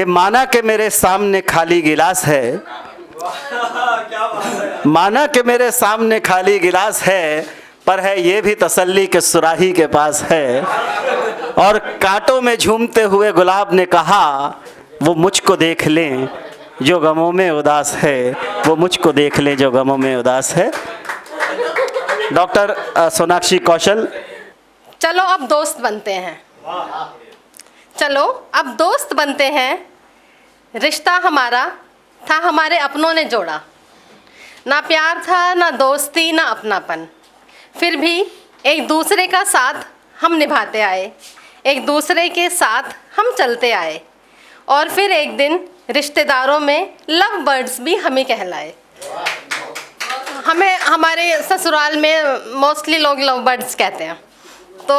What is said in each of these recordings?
कि माना कि मेरे सामने खाली गिलास है, माना कि मेरे सामने खाली गिलास है, पर है ये भी तसल्ली के सुराही के पास है। और कांटों में झूमते हुए गुलाब ने कहा, वो मुझको देख लें जो गमों में उदास है, वो मुझको देख लें जो गमों में उदास है। डॉक्टर सोनाक्षी कौशल। चलो अब दोस्त बनते हैं, चलो अब दोस्त बनते हैं। रिश्ता हमारा था हमारे अपनों ने जोड़ा, ना प्यार था ना दोस्ती ना अपनापन, फिर भी एक दूसरे का साथ हम निभाते आए, एक दूसरे के साथ हम चलते आए। और फिर एक दिन रिश्तेदारों में लव बर्ड्स भी हम ही कहलाए। हमें हमारे ससुराल में मोस्टली लोग लव बर्ड्स कहते हैं, तो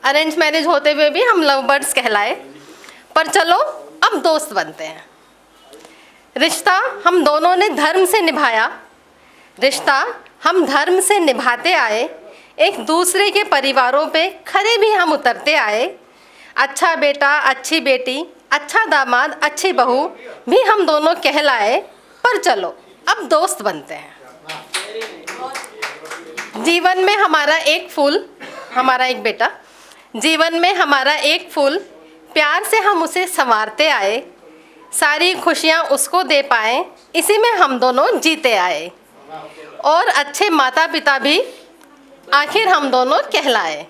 अरेंज मैरिज होते हुए भी हम लव बर्ड्स कहलाए। पर चलो अब दोस्त बनते हैं। रिश्ता हम दोनों ने धर्म से निभाया, रिश्ता हम धर्म से निभाते आए, एक दूसरे के परिवारों पे खरे भी हम उतरते आए। अच्छा बेटा अच्छी बेटी, अच्छा दामाद अच्छी बहू भी हम दोनों कहलाए। पर चलो अब दोस्त बनते हैं। जीवन में हमारा एक फूल, हमारा एक बेटा, जीवन में हमारा एक फूल, प्यार से हम उसे संवारते आए, सारी खुशियाँ उसको दे पाए, इसी में हम दोनों जीते आए। और अच्छे माता पिता भी आखिर हम दोनों कहलाए।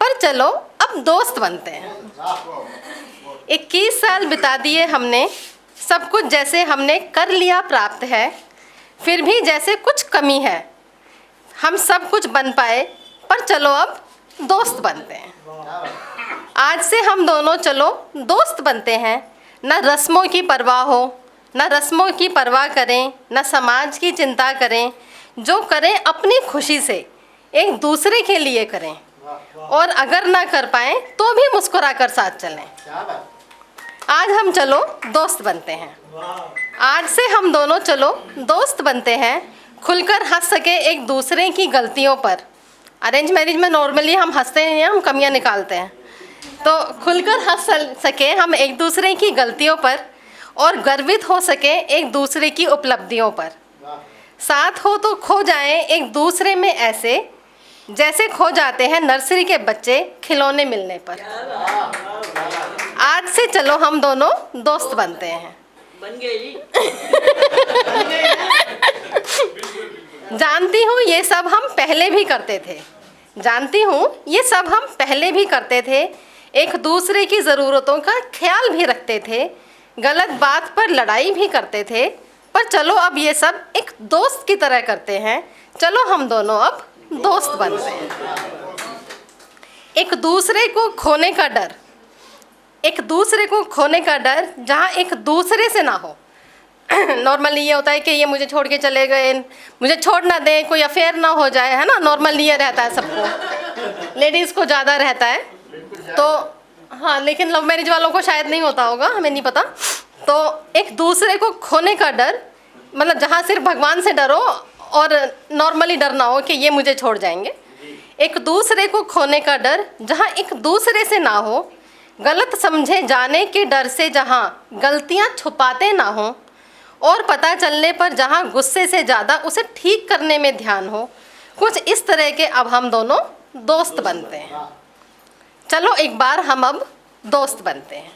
पर चलो अब दोस्त बनते हैं। 21 साल बिता दिए हमने, सब कुछ जैसे हमने कर लिया प्राप्त है, फिर भी जैसे कुछ कमी है, हम सब कुछ बन पाए। पर चलो अब दोस्त बनते हैं। आज से हम दोनों चलो दोस्त बनते हैं। न रस्मों की परवाह हो, न रस्मों की परवाह करें, न समाज की चिंता करें, जो करें अपनी खुशी से एक दूसरे के लिए करें। और अगर ना कर पाएँ तो भी मुस्कुरा कर साथ चलें। आज हम चलो दोस्त बनते हैं। आज से हम दोनों चलो दोस्त बनते हैं, खुलकर हंस सके एक दूसरे की गलतियों पर। अरेंज मैरिज में नॉर्मली हम हंसते हैं, हम कमियां निकालते हैं, तो खुलकर हंस सके हम एक दूसरे की गलतियों पर और गर्वित हो सके एक दूसरे की उपलब्धियों पर। साथ हो तो खो जाएं एक दूसरे में ऐसे, जैसे खो जाते हैं नर्सरी के बच्चे खिलौने मिलने पर। आज से चलो हम दोनों दोस्त बनते हैं। बन गई। जानती हूँ ये सब हम पहले भी करते थे, जानती हूँ ये सब हम पहले भी करते थे, एक दूसरे की ज़रूरतों का ख्याल भी रखते थे, गलत बात पर लड़ाई भी करते थे। पर चलो अब ये सब एक दोस्त की तरह करते हैं। चलो हम दोनों अब दोस्त बनते हैं। एक दूसरे को खोने का डर, एक दूसरे को खोने का डर जहाँ एक दूसरे से ना हो। नॉर्मली ये होता है कि ये मुझे छोड़ के चले गए, मुझे छोड़ ना दें, कोई अफेयर ना हो जाए, है ना। नॉर्मली ये रहता है सबको, लेडीज़ को ज़्यादा रहता है। तो हाँ, लेकिन लव मैरिज वालों को शायद नहीं होता होगा, हमें नहीं पता। तो एक दूसरे को खोने का डर, मतलब जहाँ सिर्फ भगवान से डरो और नॉर्मली डर ना हो कि ये मुझे छोड़ जाएंगे। एक दूसरे को खोने का डर जहाँ एक दूसरे से ना हो, गलत समझे जाने के डर से जहाँ गलतियाँ छुपाते ना हो, और पता चलने पर जहाँ गुस्से से ज़्यादा उसे ठीक करने में ध्यान हो। कुछ इस तरह के अब हम दोनों दोस्त बनते हैं। चलो एक बार हम अब दोस्त बनते हैं।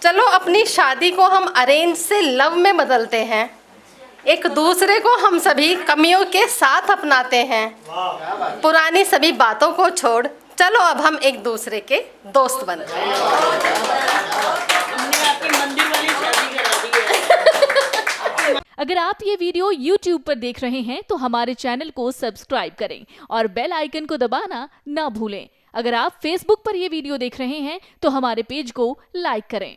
चलो अपनी शादी को हम अरेंज से लव में बदलते हैं, एक दूसरे को हम सभी कमियों के साथ अपनाते हैं। पुरानी सभी बातों को छोड़ चलो अब हम एक दूसरे के दोस्त बनते हैं। हमने आपकी मंदिर वाली शादी करा दी है। अगर आप ये वीडियो YouTube पर देख रहे हैं तो हमारे चैनल को सब्सक्राइब करें और बेल आइकन को दबाना ना भूलें। अगर आप Facebook पर ये वीडियो देख रहे हैं तो हमारे पेज को लाइक करें।